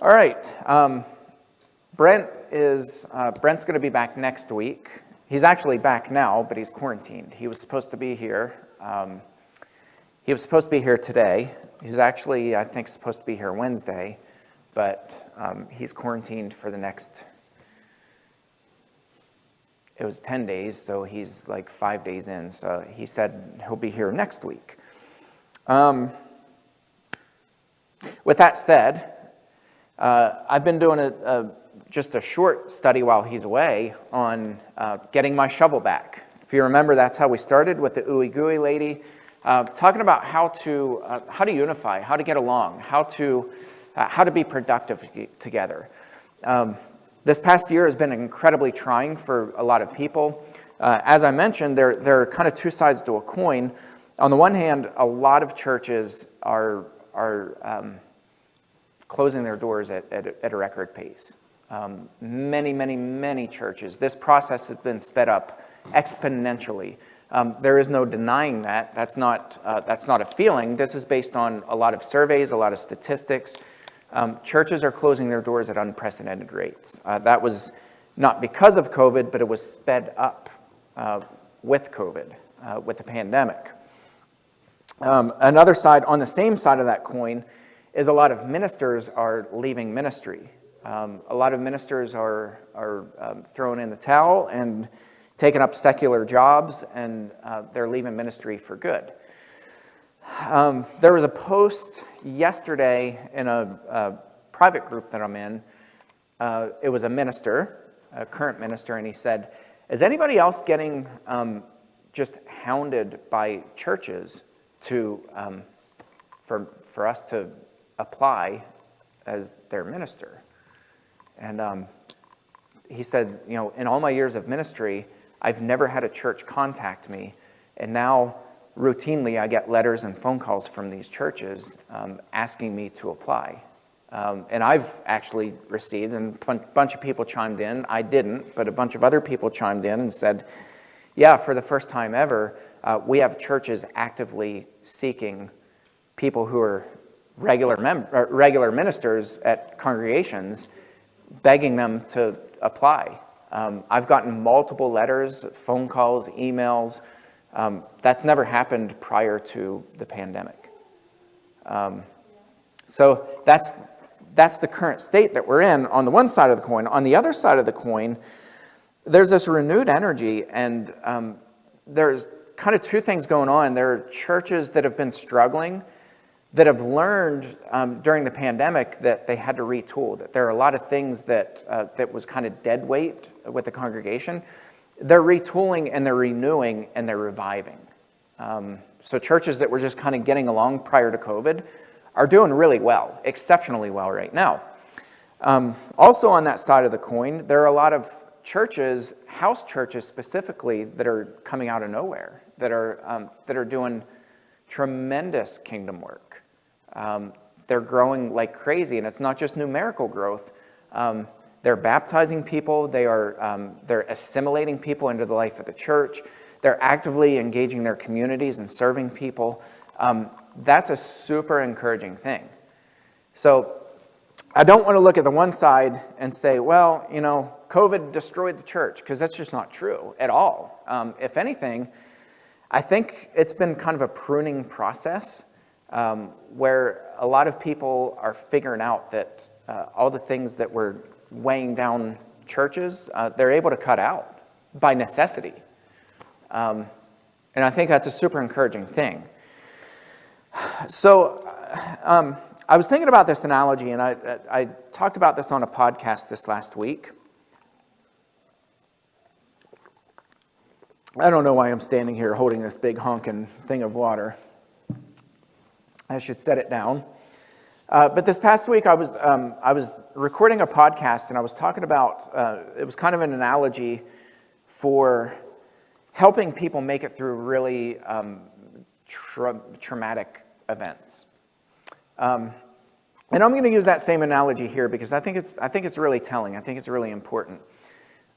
All right. Brent's going to be back next week. He's actually back now, but he's quarantined. He was supposed to be here. He was supposed to be here today. He's actually, I think, supposed to be here Wednesday, but he's quarantined for the next, it was 10 days, so he's like 5 days in. So he said he'll be here next week. With that said, I've been doing just a short study while he's away on getting my shovel back. If you remember, that's how we started with the ooey gooey lady, talking about how to unify, how to get along, how to be productive together. This past year has been incredibly trying for a lot of people. As I mentioned, there are kind of two sides to a coin. On the one hand, a lot of churches are closing their doors at a record pace. Many churches. This process has been sped up exponentially. There is no denying that. That's not a feeling. This is based on a lot of surveys, a lot of statistics. Churches are closing their doors at unprecedented rates. That was not because of COVID, but it was sped up with COVID, with the pandemic. Another side, on the same side of that coin, is a lot of ministers are leaving ministry. A lot of ministers are throwing in the towel and taking up secular jobs, and they're leaving ministry for good. There was a post yesterday in a private group that I'm in. It was a minister, a current minister, and he said, is anybody else getting just hounded by churches for us to apply as their minister? And he said, in all my years of ministry, I've never had a church contact me, and now routinely I get letters and phone calls from these churches asking me to apply. And I've actually received, and a bunch of people chimed in. I didn't, but a bunch of other people chimed in and said, yeah, for the first time ever, we have churches actively seeking people who are regular ministers at congregations, begging them to apply. I've gotten multiple letters, phone calls, emails. That's never happened prior to the pandemic. So that's the current state that we're in on the one side of the coin. On the other side of the coin, there's this renewed energy, and there's kind of two things going on. There are churches that have been struggling, that have learned during the pandemic that they had to retool, that there are a lot of things that was kind of dead weight with the congregation. They're retooling and they're renewing and they're reviving. So churches that were just kind of getting along prior to COVID are doing really well, exceptionally well right now. Also on that side of the coin, there are a lot of churches, house churches specifically, that are coming out of nowhere, that are doing tremendous kingdom work. They're growing like crazy, and it's not just numerical growth. They're baptizing people. They're assimilating people into the life of the church. They're actively engaging their communities and serving people. That's a super encouraging thing. So I don't want to look at the one side and say, well, COVID destroyed the church, because that's just not true at all. If anything, I think it's been kind of a pruning process where a lot of people are figuring out that all the things that were weighing down churches, they're able to cut out by necessity. And I think that's a super encouraging thing. So I was thinking about this analogy, and I talked about this on a podcast this last week. I don't know why I'm standing here holding this big honking thing of water. I should set it down. But this past week, I was recording a podcast, and I was talking about, it was kind of an analogy for helping people make it through really traumatic events. And I'm going to use that same analogy here because I think it's really telling. I think it's really important.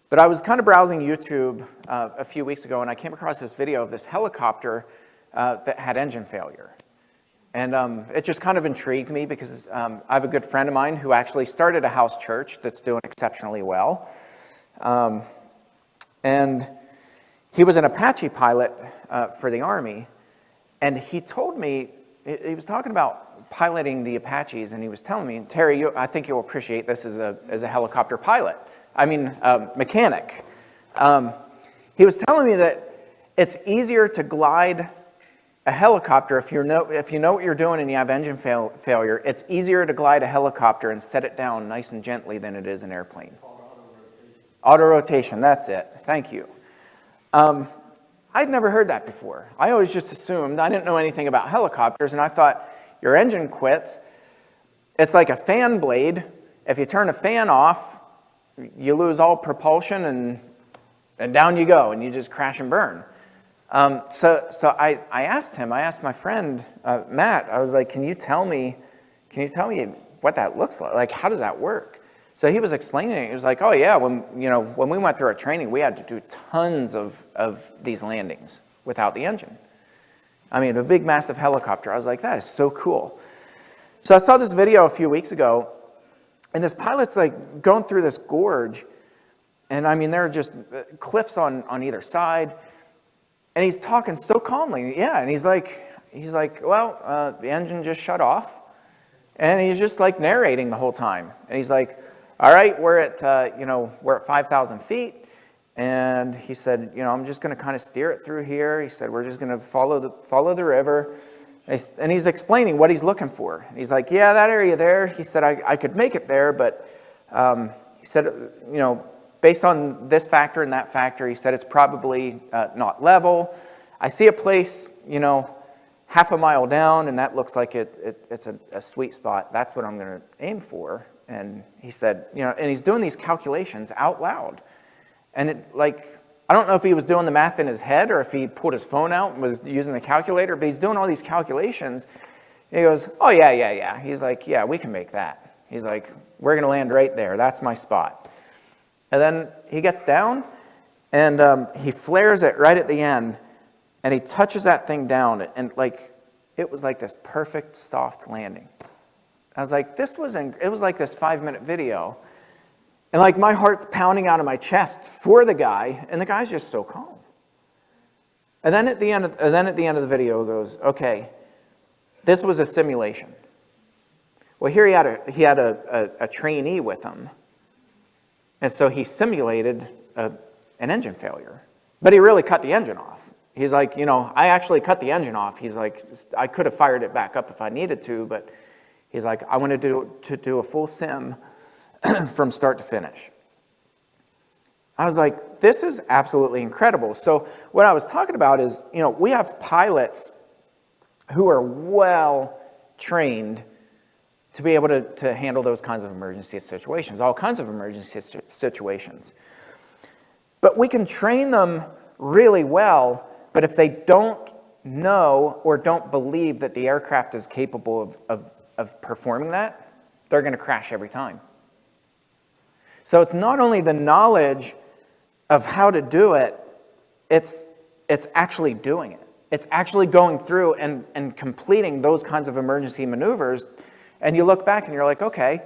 But I was kind of browsing YouTube a few weeks ago, and I came across this video of this helicopter that had engine failure. And it just kind of intrigued me because I have a good friend of mine who actually started a house church that's doing exceptionally well. And he was an Apache pilot for the Army. And he told me, he was talking about piloting the Apaches, and he was telling me, Terry, I think you'll appreciate this as a helicopter pilot. Mechanic. He was telling me that it's easier to glide a helicopter if you know what you're doing and you have engine failure. It's easier to glide a helicopter and set it down nice and gently than it is an airplane. Auto rotation, that's it. Thank you. I'd never heard that before. I always just assumed, I didn't know anything about helicopters, and I thought your engine quits. It's like a fan blade. If you turn a fan off, you lose all propulsion and down you go, and you just crash and burn. So I asked my friend, Matt, I was like, can you tell me what that looks like? Like, how does that work? So he was explaining it. He was like, oh yeah, when we went through our training, we had to do tons of these landings without the engine. I mean, a big, massive helicopter. I was like, that is so cool. So I saw this video a few weeks ago, and this pilot's like going through this gorge, and I mean, there are just cliffs on either side, and he's talking so calmly. Yeah, and he's like, well, the engine just shut off, and he's just like narrating the whole time, and he's like, all right, we're at 5,000 feet, and he said, I'm just going to kind of steer it through here. He said, we're just going to follow the river. And he's explaining what he's looking for. He's like, yeah, that area there, he said, I could make it there, but he said, based on this factor and that factor, he said it's probably not level. I see a place, half a mile down, and that looks like it's a sweet spot. That's what I'm going to aim for. And he said, and he's doing these calculations out loud. And I don't know if he was doing the math in his head or if he pulled his phone out and was using the calculator, but he's doing all these calculations. And he goes, oh, yeah. He's like, yeah, we can make that. He's like, we're going to land right there. That's my spot. And then he gets down, and he flares it right at the end, and he touches that thing down, and it was like this perfect soft landing. I was like, it was like this 5-minute video. And my heart's pounding out of my chest for the guy, and the guy's just so calm. And then at the end of the video, it goes, okay, this was a simulation. Well, here he had a trainee with him, and so he simulated an engine failure, but he really cut the engine off. He's like, I actually cut the engine off. He's like, I could have fired it back up if I needed to, but he's like, I wanted to do a full sim from start to finish. I was like, this is absolutely incredible. So what I was talking about is, we have pilots who are well trained to be able to handle those kinds of emergency situations, all kinds of emergency situations. But we can train them really well, but if they don't know or don't believe that the aircraft is capable of performing that, they're going to crash every time. So it's not only the knowledge of how to do it, it's actually doing it. It's actually going through and completing those kinds of emergency maneuvers. And you look back and you're like, okay,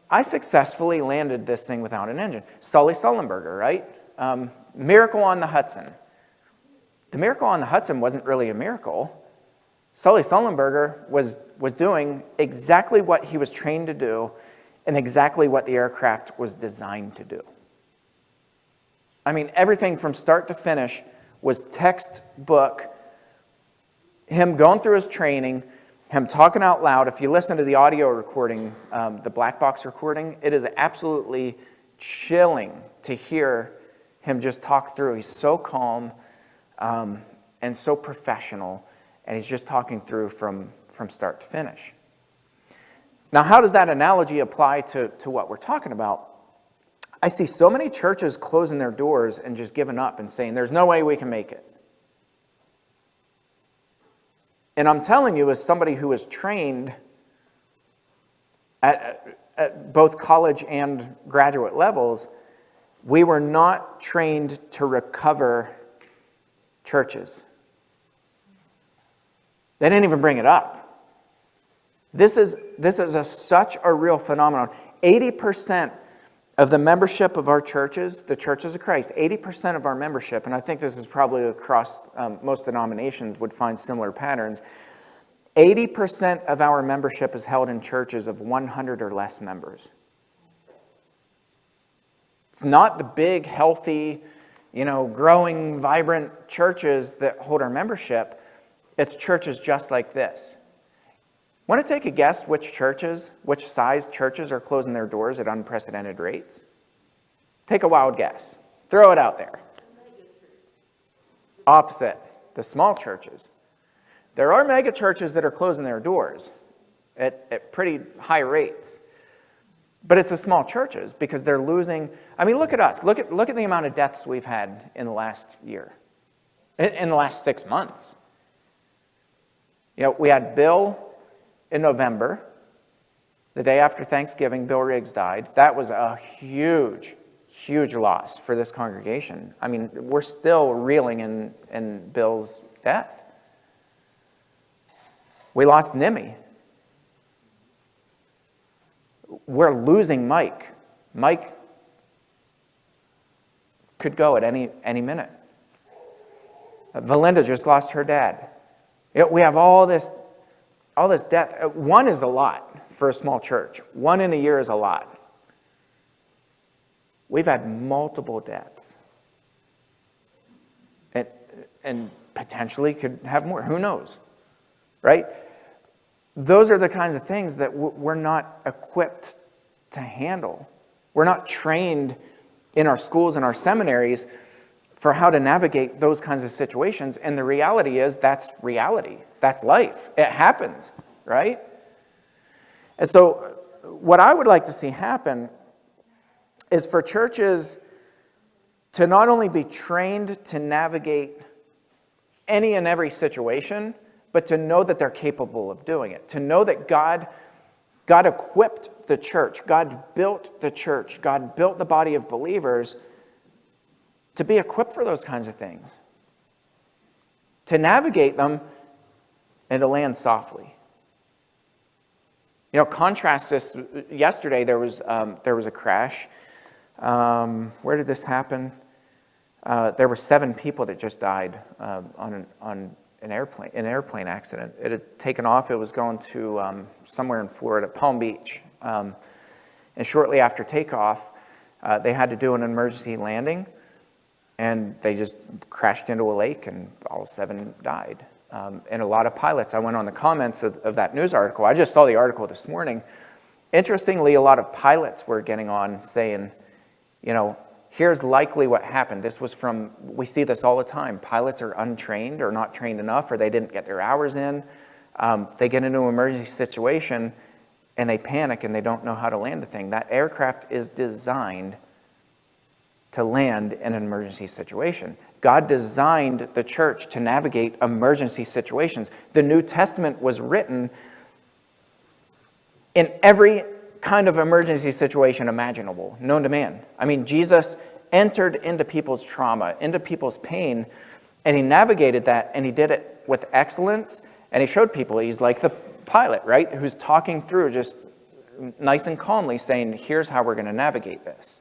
I successfully landed this thing without an engine. Sully Sullenberger, right? Miracle on the Hudson. The miracle on the Hudson wasn't really a miracle. Sully Sullenberger was doing exactly what he was trained to do and exactly what the aircraft was designed to do. I mean, everything from start to finish was textbook. Him going through his training, him talking out loud. If you listen to the audio recording, the black box recording, it is absolutely chilling to hear him just talk through. He's so calm and so professional, and he's just talking through from start to finish. Now, how does that analogy apply to what we're talking about? I see so many churches closing their doors and just giving up and saying, there's no way we can make it. And I'm telling you, as somebody who is trained at both college and graduate levels, we were not trained to recover churches. They didn't even bring it up. This is such a real phenomenon. 80% of the membership of our churches, the Churches of Christ, 80% of our membership, and I think this is probably across most denominations would find similar patterns, 80% of our membership is held in churches of 100 or less members. It's not the big, healthy, growing, vibrant churches that hold our membership. It's churches just like this. Want to take a guess which size churches are closing their doors at unprecedented rates? Take a wild guess. Throw it out there. Opposite. The small churches. There are mega churches that are closing their doors at pretty high rates. But it's the small churches because they're losing. I mean, look at us. Look at the amount of deaths we've had in the last year, in the last 6 months. We had Bill in November. The day after Thanksgiving, Bill Riggs died. That was a huge, huge loss for this congregation. I mean, we're still reeling in Bill's death. We lost Nimmy. We're losing Mike. Mike could go at any minute. Valinda just lost her dad. We have all this death. One is a lot for a small church. One in a year is a lot. We've had multiple deaths. And potentially could have more. Who knows? Right? Those are the kinds of things that we're not equipped to handle. We're not trained in our schools and our seminaries for how to navigate those kinds of situations. And the reality is that's reality. That's life. It happens, right? And so what I would like to see happen is for churches to not only be trained to navigate any and every situation, but to know that they're capable of doing it. To know that God equipped the church. God built the church. God built the body of believers to be equipped for those kinds of things. To navigate them and to land softly. Contrast this. Yesterday there was a crash. Where did this happen? There were 7 people that just died on an airplane accident. It had taken off. It was going to somewhere in Florida, Palm Beach. And shortly after takeoff, they had to do an emergency landing, and they just crashed into a lake, and all 7 died. And a lot of pilots, I went on the comments of that news article. I just saw the article this morning. Interestingly, a lot of pilots were getting on saying, here's likely what happened. We see this all the time. Pilots are untrained or not trained enough, or they didn't get their hours in. They get into an emergency situation and they panic and they don't know how to land the thing. That aircraft is designed to land in an emergency situation. God designed the church to navigate emergency situations. The New Testament was written in every kind of emergency situation imaginable, known to man. I mean, Jesus entered into people's trauma, into people's pain, and he navigated that, and he did it with excellence, and he showed people he's like the pilot, right, who's talking through just nice and calmly saying, here's how we're going to navigate this.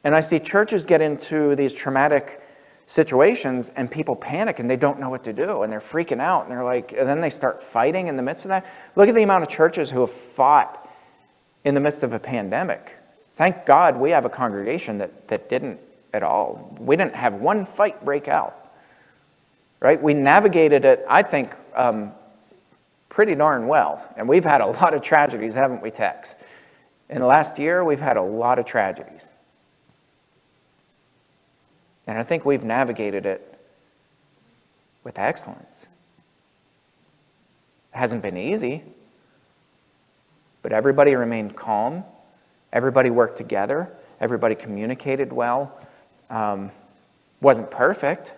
And I see churches get into these traumatic situations and people panic and they don't know what to do and they're freaking out and and then they start fighting in the midst of that. Look at the amount of churches who have fought in the midst of a pandemic. Thank God we have a congregation that didn't at all. We didn't have one fight break out, right? We navigated it, I think, pretty darn well. And we've had a lot of tragedies, haven't we, Tex? In the last year, we've had a lot of tragedies. And I think we've navigated it with excellence. It hasn't been easy, but everybody remained calm. Everybody worked together. Everybody communicated well. Wasn't perfect,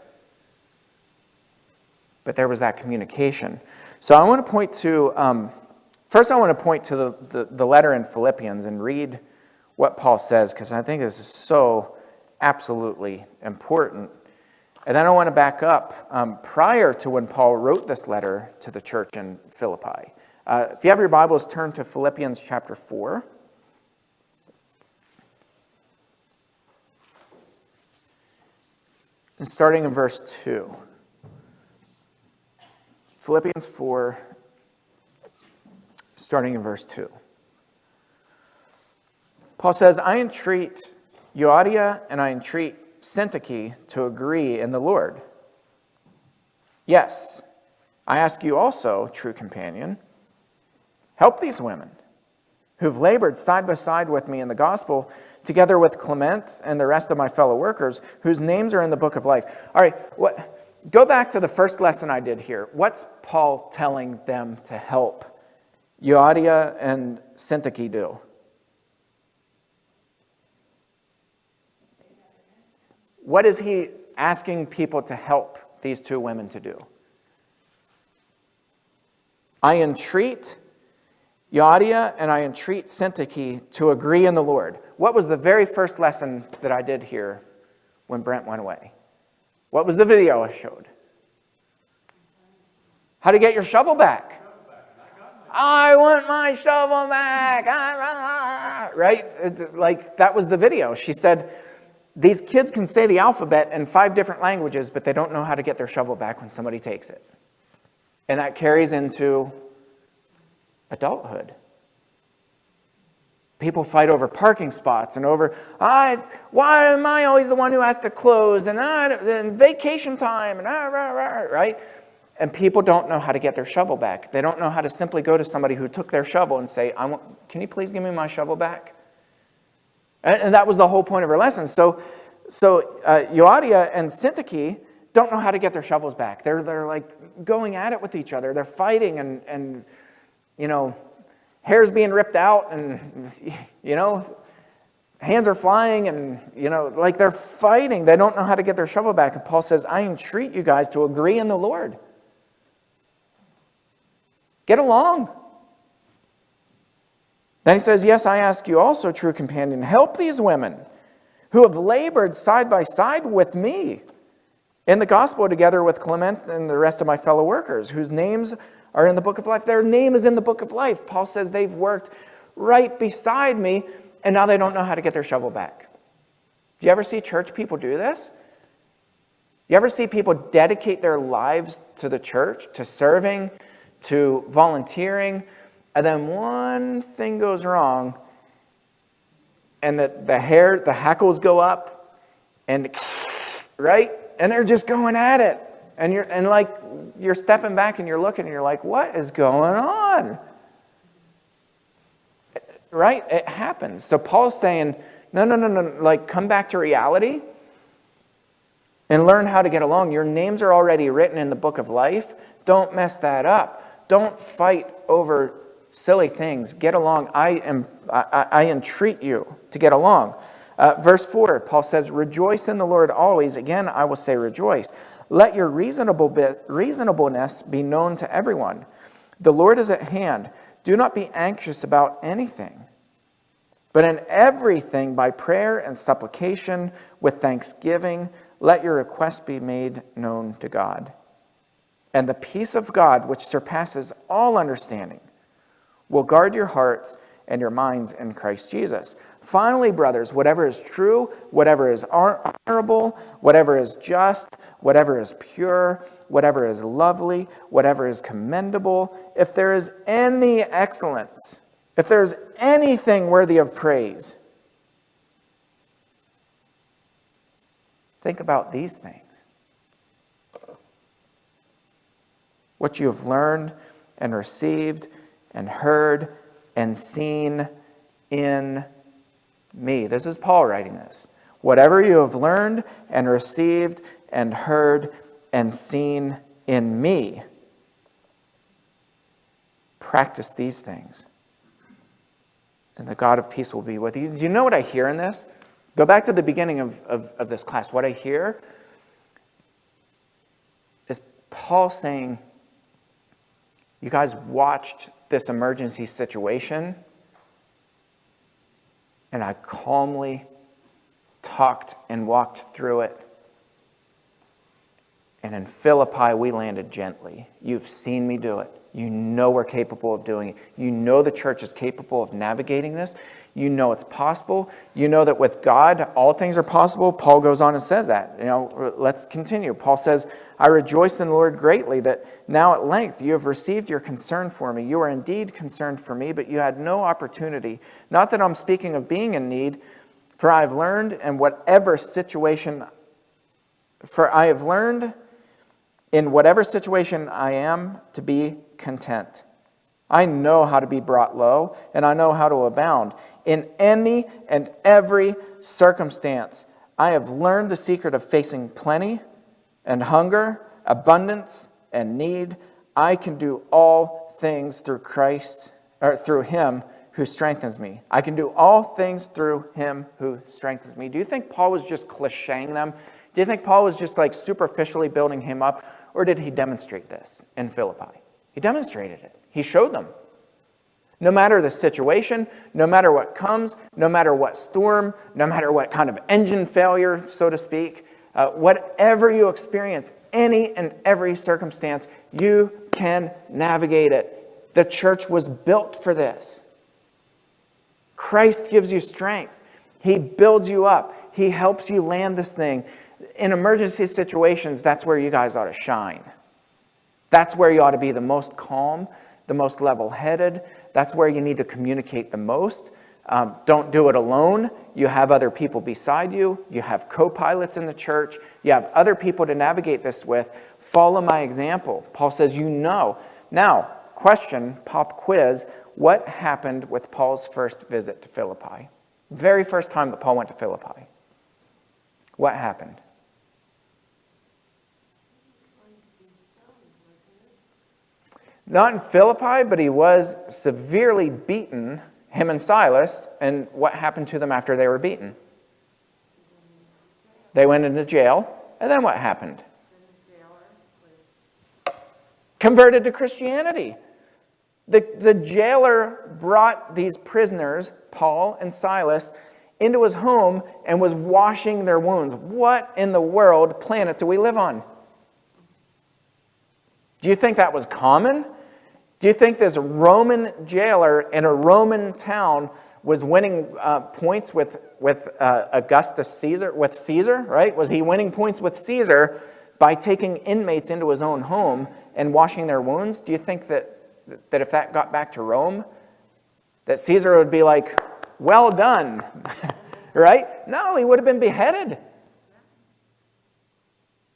but there was that communication. So I want to point to, first I want to point to the letter in Philippians and read what Paul says, because I think this is so absolutely important. And then I want to back up prior to when Paul wrote this letter to the church in Philippi. If you have your Bibles, turn to Philippians chapter 4. And starting in verse 2. Philippians 4, starting in verse 2. Paul says, I entreat Euodia and I entreat Syntyche to agree in the Lord. Yes, I ask you also, true companion, help these women who've labored side by side with me in the gospel, together with Clement and the rest of my fellow workers, whose names are in the book of life. All right, go back to the first lesson I did here. What's Paul telling them to help Euodia and Syntyche do? What is he asking people to help these two women to do? I entreat Euodia and I entreat Syntyche to agree in the Lord. What was the very first lesson that I did here when Brent went away? What was the video I showed? How to get your shovel back. I want my shovel back. Right? Like, that was the video. She said, these kids can say the alphabet in 5 different languages, but they don't know how to get their shovel back when somebody takes it. And that carries into adulthood. People fight over parking spots and over, why am I always the one who has to close? And vacation time, and right? And people don't know how to get their shovel back. They don't know how to simply go to somebody who took their shovel and say, can you please give me my shovel back? And that was the whole point of her lesson. So Euodia and Syntyche don't know how to get their shovels back. They're like going at it with each other. They're fighting and you know, hair's being ripped out and, you know, hands are flying and, you know, like they're fighting. They don't know how to get their shovel back. And Paul says, I entreat you guys to agree in the Lord. Get along. Then he says, yes, I ask you also, true companion, help these women who have labored side by side with me in the gospel together with Clement and the rest of my fellow workers, whose names are in the book of life. Their name is in the book of life. Paul says they've worked right beside me, and now they don't know how to get their shovel back. Do you ever see church people do this? You ever see people dedicate their lives to the church, to serving, to volunteering, and then one thing goes wrong, and the hackles go up, and right? And they're just going at it. And you're stepping back and you're looking and you're like, what is going on? Right? It happens. So Paul's saying, no, like come back to reality and learn how to get along. Your names are already written in the book of life. Don't mess that up. Don't fight over silly things. Get along. I entreat you to get along. Verse 4, Paul says, rejoice in the Lord always. Again, I will say rejoice. Let your reasonableness be known to everyone. The Lord is at hand. Do not be anxious about anything, but in everything by prayer and supplication with thanksgiving, let your requests be made known to God. And the peace of God, which surpasses all understanding, will guard your hearts and your minds in Christ Jesus. Finally, brothers, whatever is true, whatever is honorable, whatever is just, whatever is pure, whatever is lovely, whatever is commendable, if there is any excellence, if there is anything worthy of praise, think about these things. What you have learned and received and heard and seen in me. This is Paul writing this. Whatever you have learned and received and heard and seen in me, practice these things, and the God of peace will be with you. Do you know what I hear in this? Go back to the beginning of this class. What I hear is Paul saying, you guys watched this emergency situation, and I calmly talked and walked through it. And in Philippi, we landed gently. You've seen me do it. You know we're capable of doing it. You know the church is capable of navigating this. You know it's possible. You know that with God, all things are possible. Paul goes on and says that. Let's continue. Paul says, I rejoice in the Lord greatly that now at length you have received your concern for me. You are indeed concerned for me, but you had no opportunity. Not that I'm speaking of being in need, for I have learned in whatever situation I am to be content. I know how to be brought low, and I know how to abound. In any and every circumstance, I have learned the secret of facing plenty and hunger, abundance and need. I can do all things through Christ, or through Him who strengthens me. I can do all things through Him who strengthens me. Do you think Paul was just clichéing them? Do you think Paul was just like superficially building him up? Or did he demonstrate this in Philippi? He demonstrated it. He showed them. No matter the situation, no matter what comes, no matter what storm, no matter what kind of engine failure, so to speak, whatever you experience, any and every circumstance, you can navigate it. The church was built for this. Christ gives you strength. He builds you up. He helps you land this thing. In emergency situations, that's where you guys ought to shine. That's where you ought to be the most calm, the most level-headed. That's where you need to communicate the most. Don't do it alone. You have other people beside you. You have co-pilots in the church. You have other people to navigate this with. Follow my example. Paul says, you know. Now, question, pop quiz. What happened with Paul's first visit to Philippi? Very first time that Paul went to Philippi. What happened? Not in Philippi, but he was severely beaten, him and Silas. And what happened to them after they were beaten? They went into jail. And then what happened? Converted to Christianity. The jailer brought these prisoners, Paul and Silas, into his home and was washing their wounds. What in the world planet do we live on? Do you think that was common? Do you think this Roman jailer in a Roman town was winning points with Augustus Caesar, with Caesar, right? Was he winning points with Caesar by taking inmates into his own home and washing their wounds? Do you think that if that got back to Rome, that Caesar would be like, well done, right? No, he would have been beheaded.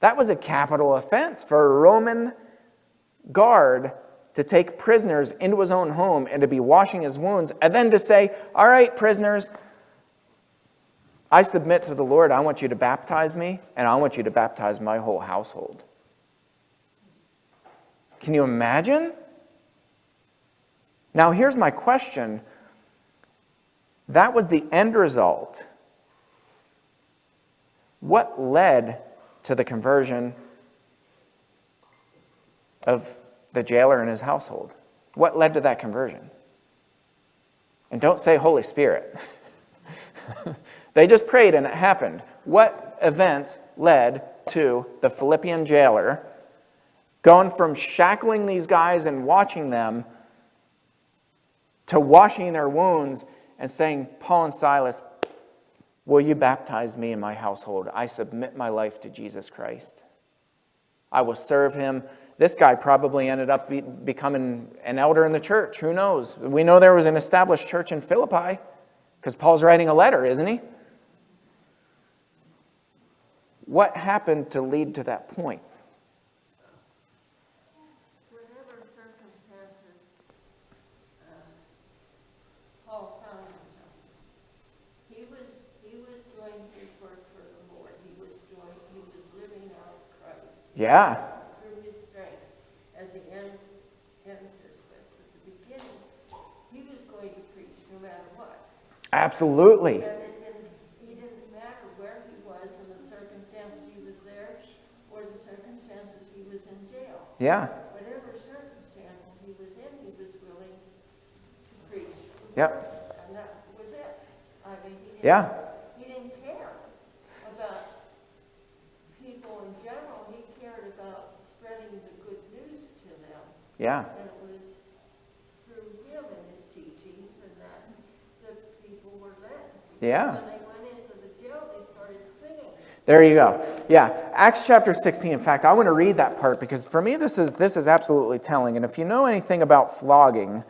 That was a capital offense for a Roman guard to take prisoners into his own home and to be washing his wounds, and then to say, all right, prisoners, I submit to the Lord. I want you to baptize me, and I want you to baptize my whole household. Can you imagine? Now, here's my question. That was the end result. What led to the conversion of the jailer and his household? What led to that conversion? And don't say Holy Spirit. They just prayed and it happened. What event led to the Philippian jailer going from shackling these guys and watching them to washing their wounds and saying, Paul and Silas, will you baptize me and my household? I submit my life to Jesus Christ. I will serve him. This guy probably ended up becoming an elder in the church. Who knows? We know there was an established church in Philippi because Paul's writing a letter, isn't he? What happened to lead to that point? Whatever circumstances Paul found himself, he was doing his work for the Lord. He was living out Christ. Yeah. Through his strength, as the end his strength. At the beginning, he was going to preach no matter what. Absolutely. And he didn't matter where he was and the circumstances he was there or the circumstances he was in jail. Yeah. Whatever circumstances he was in, he was willing to preach. Yep. And that was it. I mean, he didn't care about people in general. He cared about spreading the good news to them. Yeah. And it was Yeah. When they went into the jail, they started singing. There you go. Yeah, Acts chapter 16. In fact, I want to read that part because for me this is absolutely telling. And if you know anything about flogging,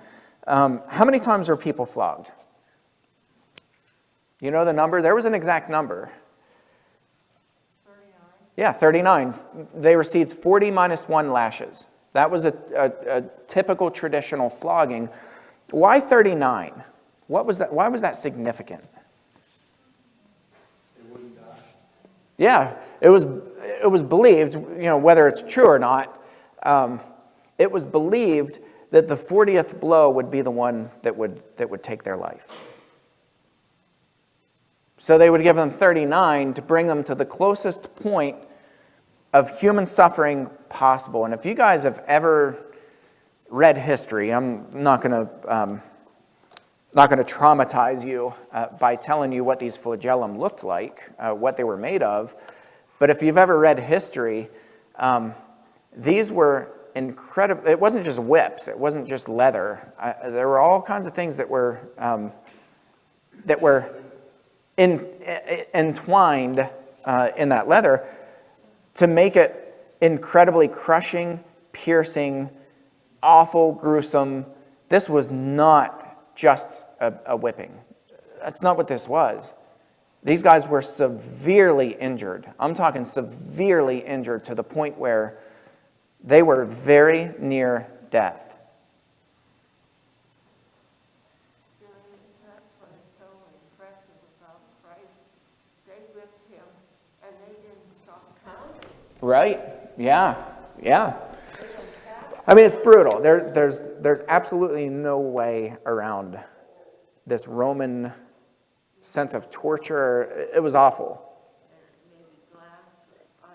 how many times were people flogged? You know the number? There was an exact number. 39. Yeah, 39. They received 40 minus 1 lashes. That was a typical traditional flogging. Why 39? What was that? Why was that significant? They wouldn't die. Yeah, it was believed, whether it's true or not, it was believed that the 40th blow would be the one that would take their life. So they would give them 39 to bring them to the closest point of human suffering possible. And if you guys have ever read history, I'm not going to traumatize you by telling you what these flagellum looked like, what they were made of. But if you've ever read history, these were incredible. It wasn't just whips. It wasn't just leather. There were all kinds of things that were entwined in that leather to make it incredibly crushing, piercing, awful, gruesome. This was not just a whipping. That's not what this was. These guys were severely injured. I'm talking severely injured to the point where they were very near death. That's what is so impressive about Christ. They whipped him, and they didn't stop counting. Right? Yeah. I mean, it's brutal. There's absolutely no way around this Roman sense of torture. It was awful.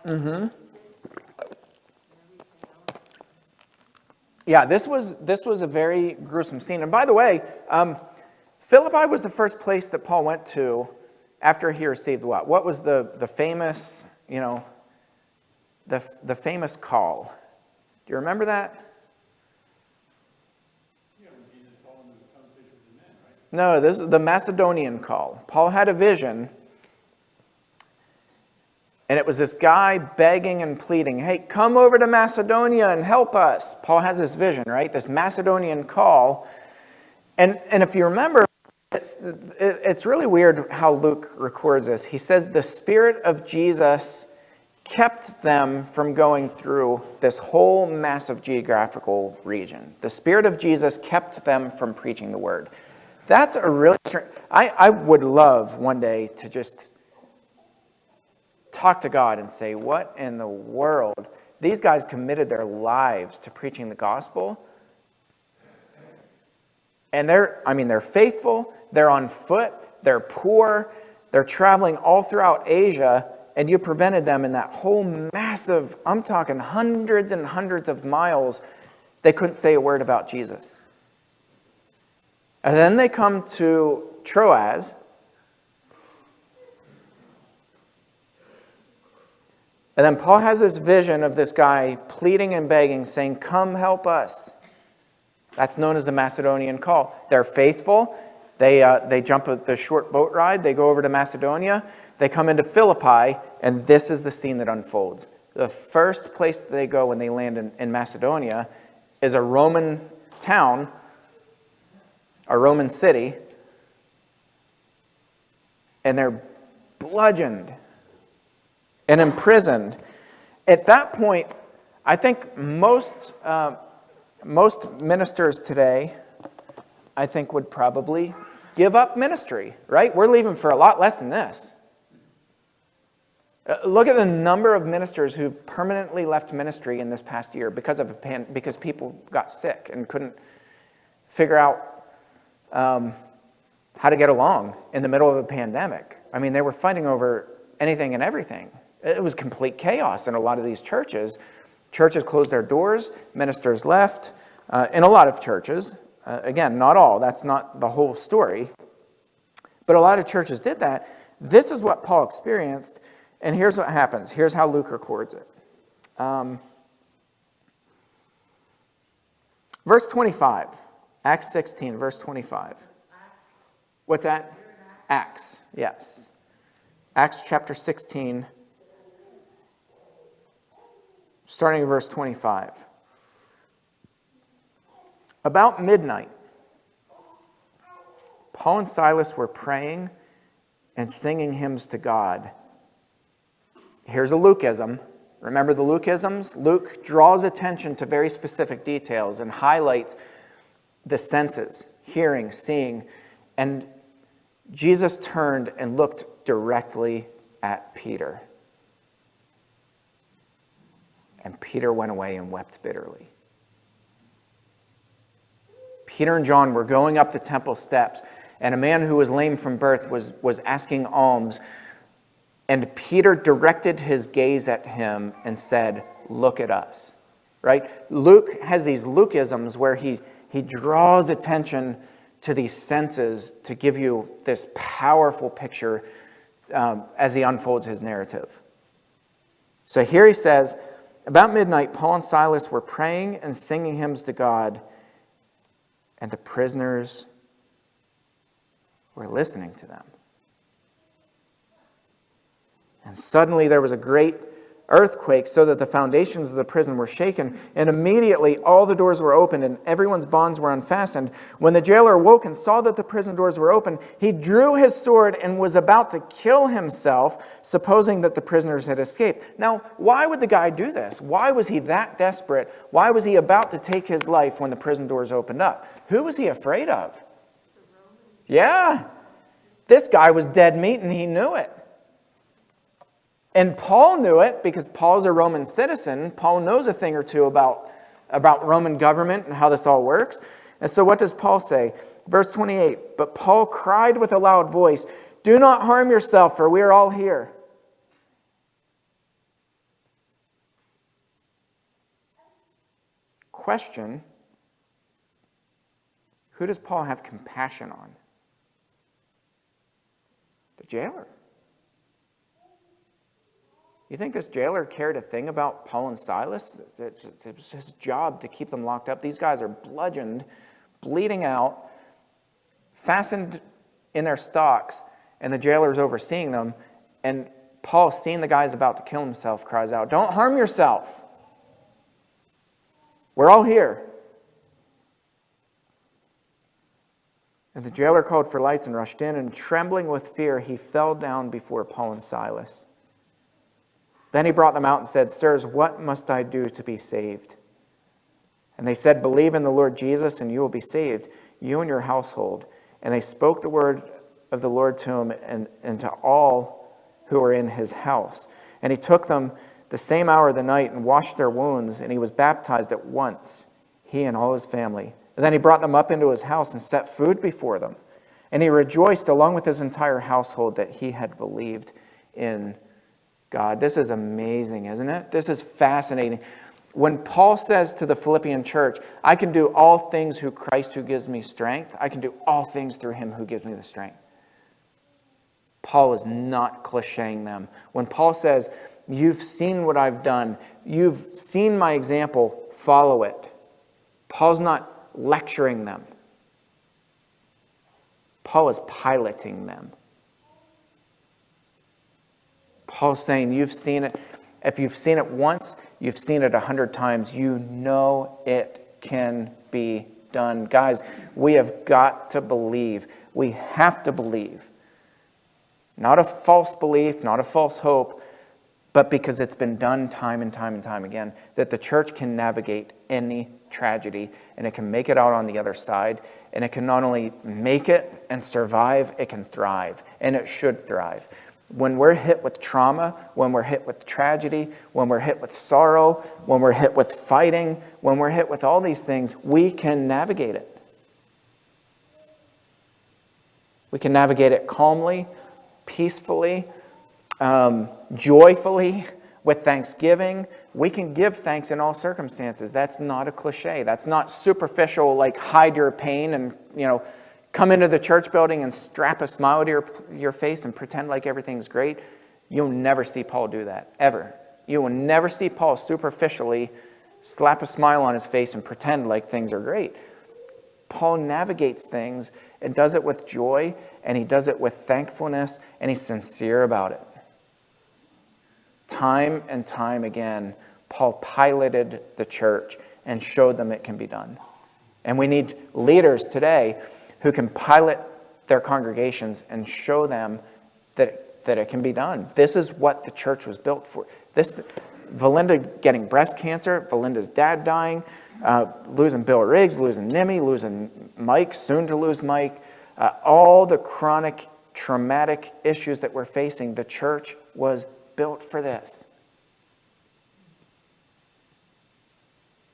Mm-hmm. Yeah, this was a very gruesome scene. And by the way, Philippi was the first place that Paul went to after he received what? What was the famous, the famous call? Do you remember that? Yeah, when Jesus called him to come fish with the men, right? No, this is the Macedonian call. Paul had a vision, and it was this guy begging and pleading, hey, come over to Macedonia and help us. Paul has this vision, right? This Macedonian call. And if you remember, it's really weird how Luke records this. He says the Spirit of Jesus kept them from going through this whole massive geographical region. The Spirit of Jesus kept them from preaching the word. That's a really strange... I would love one day to just talk to God and say, what in the world? These guys committed their lives to preaching the gospel. And they're faithful, they're on foot, they're poor, they're traveling all throughout Asia, and you prevented them in that whole massive, I'm talking hundreds and hundreds of miles, they couldn't say a word about Jesus. And then they come to Troas, and then Paul has this vision of this guy pleading and begging, saying, come help us. That's known as the Macedonian Call. They're faithful. They jump the short boat ride. They go over to Macedonia. They come into Philippi, and this is the scene that unfolds. The first place that they go when they land in Macedonia is a Roman town, a Roman city, and they're bludgeoned and imprisoned. At that point, I think most ministers today, I think, would probably give up ministry, right? We're leaving for a lot less than this. Look at the number of ministers who've permanently left ministry in this past year because people got sick and couldn't figure out how to get along in the middle of a pandemic. I mean, they were fighting over anything and everything. It was complete chaos in a lot of these churches. Churches closed their doors, ministers left. In a lot of churches, again, not all, that's not the whole story, but a lot of churches did that. This is what Paul experienced, and here's what happens. Here's how Luke records it. Verse 25, Acts 16, verse 25. What's that? Acts, yes. Acts chapter 16, starting in verse 25. About midnight, Paul and Silas were praying and singing hymns to God. Here's a Lukeism. Remember the Lukeisms? Luke draws attention to very specific details and highlights the senses, hearing, seeing. And Jesus turned and looked directly at Peter. And Peter went away and wept bitterly. Peter and John were going up the temple steps, and a man who was lame from birth was asking alms. And Peter directed his gaze at him and said, "Look at us." Right? Luke has these Lukeisms where he draws attention to these senses to give you this powerful picture as he unfolds his narrative. So here he says, about midnight, Paul and Silas were praying and singing hymns to God, and the prisoners were listening to them. And suddenly there was a great earthquake, so that the foundations of the prison were shaken. And immediately all the doors were opened and everyone's bonds were unfastened. When the jailer awoke and saw that the prison doors were open, he drew his sword and was about to kill himself, supposing that the prisoners had escaped. Now, why would the guy do this? Why was he that desperate? Why was he about to take his life when the prison doors opened up? Who was he afraid of? Yeah, this guy was dead meat and he knew it. And Paul knew it because Paul's a Roman citizen. Paul knows a thing or two about Roman government and how this all works. And so what does Paul say? Verse 28, but Paul cried with a loud voice, "Do not harm yourself, for we are all here." Question, who does Paul have compassion on? The jailer. You think this jailer cared a thing about Paul and Silas? It was his job to keep them locked up. These guys are bludgeoned, bleeding out, fastened in their stocks, and the jailer's overseeing them. And Paul, seeing the guy's about to kill himself, cries out, "Don't harm yourself. We're all here." And the jailer called for lights and rushed in, and trembling with fear, he fell down before Paul and Silas. Then he brought them out and said, "Sirs, what must I do to be saved?" And they said, "Believe in the Lord Jesus, and you will be saved, you and your household." And they spoke the word of the Lord to him and to all who were in his house. And he took them the same hour of the night and washed their wounds, and he was baptized at once, he and all his family. And then he brought them up into his house and set food before them. And he rejoiced along with his entire household that he had believed in God. This is amazing, isn't it? This is fascinating. When Paul says to the Philippian church, "I can do all things through Christ who gives me strength. I can do all things through him who gives me the strength." Paul is not clichéing them. When Paul says, "You've seen what I've done. You've seen my example. Follow it." Paul's not lecturing them. Paul is piloting them. Paul's saying, you've seen it. If you've seen it once, you've seen it 100 times. You know it can be done. Guys, we have got to believe. We have to believe. Not a false belief, not a false hope, but because it's been done time and time and time again, that the church can navigate any tragedy, and it can make it out on the other side, and it can not only make it and survive, it can thrive, and it should thrive. When we're hit with trauma, when we're hit with tragedy, when we're hit with sorrow, when we're hit with fighting, when we're hit with all these things, we can navigate it. We can navigate it calmly, peacefully, joyfully, with thanksgiving. We can give thanks in all circumstances. That's not a cliche. That's not superficial, like hide your pain and, come into the church building and strap a smile to your face and pretend like everything's great. You'll never see Paul do that, ever. You will never see Paul superficially slap a smile on his face and pretend like things are great. Paul navigates things and does it with joy, and he does it with thankfulness, and he's sincere about it. Time and time again, Paul piloted the church and showed them it can be done. And we need leaders today who can pilot their congregations and show them that it can be done. This is what the church was built for. Valinda getting breast cancer, Valinda's dad dying, losing Bill Riggs, losing Nimmy, losing Mike, soon to lose Mike, all the chronic traumatic issues that we're facing, the church was built for this.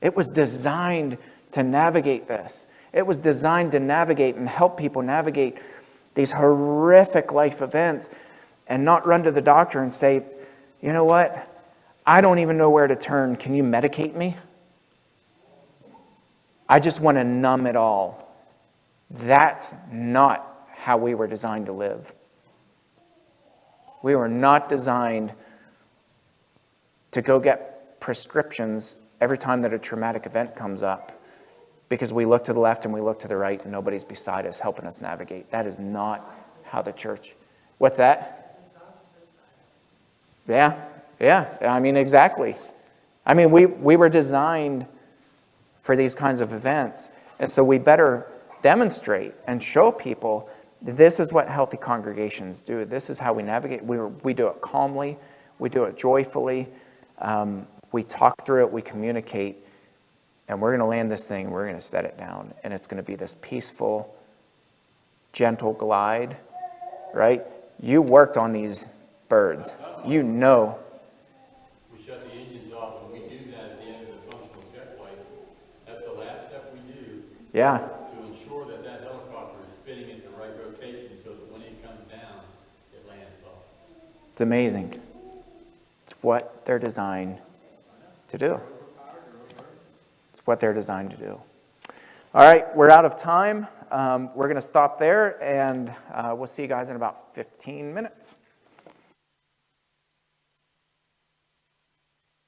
It was designed to navigate this. It was designed to navigate and help people navigate these horrific life events and not run to the doctor and say, you know what? I don't even know where to turn. Can you medicate me? I just want to numb it all. That's not how we were designed to live. We were not designed to go get prescriptions every time that a traumatic event comes up because we look to the left and we look to the right and nobody's beside us helping us navigate. That is not how the church... What's that? Yeah. I mean, exactly. I mean, we were designed for these kinds of events. And so we better demonstrate and show people this is what healthy congregations do. This is how we navigate. We do it calmly. We do it joyfully. We talk through it. We communicate. And we're going to land this thing. We're going to set it down. And it's going to be this peaceful, gentle glide, right? You worked on these birds. You know. We shut the engines off, and we do that at the end of the functional check flights. That's the last step we do. Yeah. To ensure that that helicopter is spinning in the right rotation so that when it comes down, it lands soft. It's amazing. It's what they're designed to do. It's what they're designed to do. All right, we're out of time. We're going to stop there, and we'll see you guys in about 15 minutes.